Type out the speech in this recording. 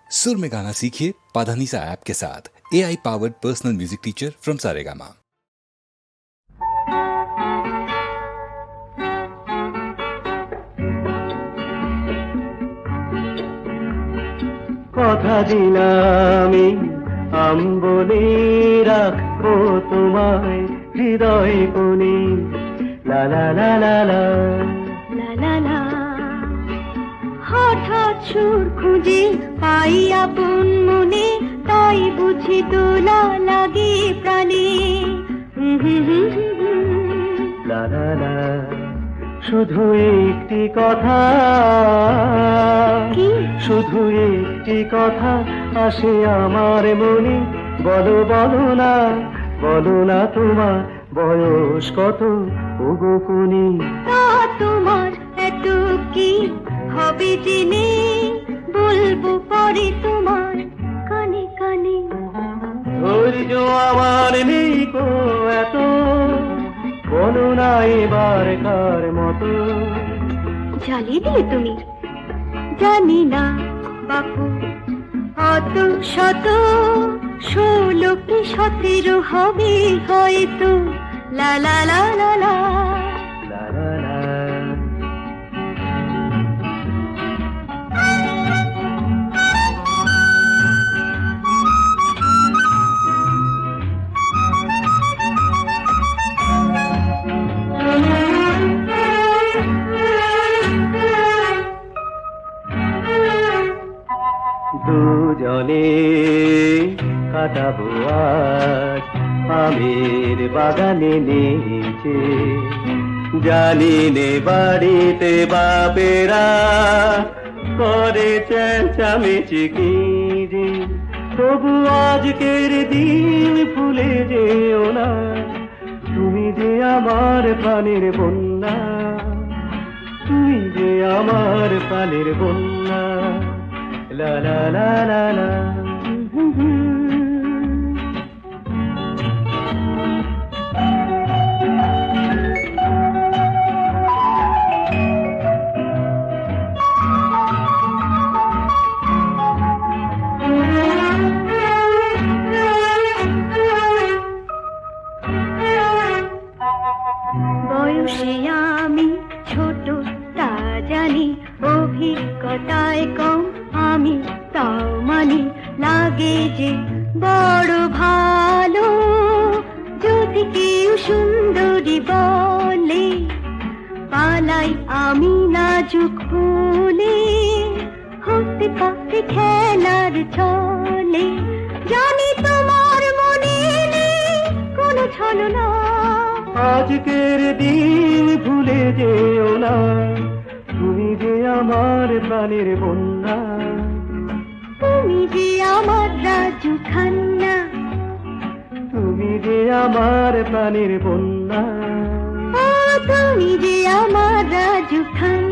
सुर में गाना सीखिए पाधानीसा ऐप के साथ। AI powered personal music teacher from Saregama. কথা দিলামি আম্বলে রাখবো তোমায় হৃদয় কোণে লা লা লা লা লা লা লা লা। হঠাৎ সুর খুঁজে পাই আপন মনে, তাই বুঝি দোলা লাগে প্রাণে। লা লা লা। শুধু একটি কথা, কি? শুধু একটি কথা আসে আমার মনে, বলো বলো না, বলো না তোমার বয়স কত ওগো কোনি। তা তোমার এত কি হবে জেনে, বলবো পরে তোমার কানে কানে। ধৈর্য আমার নেই কো এত, বলো না এবার কার মতো। জ্বালিয়ে দিলে তুমি, জানি না বাপু অত শত, 16 কি 17 হবে হয়তো। লা লা লা লা লা। লা লা লা। দুজনে কাটাবো আজ আমের বাগানে নিচে, জানি নে বাড়িতে বাপেরা করে চেঁচামেচি কি যে, তবু আজকের দিন ভুলে যেও না, তুমি যে আমার প্রাণের বন্যা, তুমি যে আমার প্রাণের বন্যা। লা লা লা লা লা। বয়সে আমি ছোট তা জানি, অভিজ্ঞতায় কম আমি তাও মানি, লাগে যে বড় ভালো যদি কেউ সুন্দরী বলে, পালাই আমি নাজুক হলে, হতে পারে খেলার ছলে। জানি তোমার মনে নেই কোনো ছলনা, আজকের দিন ভুলে যেও না, তুমি যে আমার প্রাণের বন্যা, তুমি যে আমার রাজু খান্না, তুমি যে আমার প্রাণের বন্যা। ও তুমি যে আমার রাজু খান্না।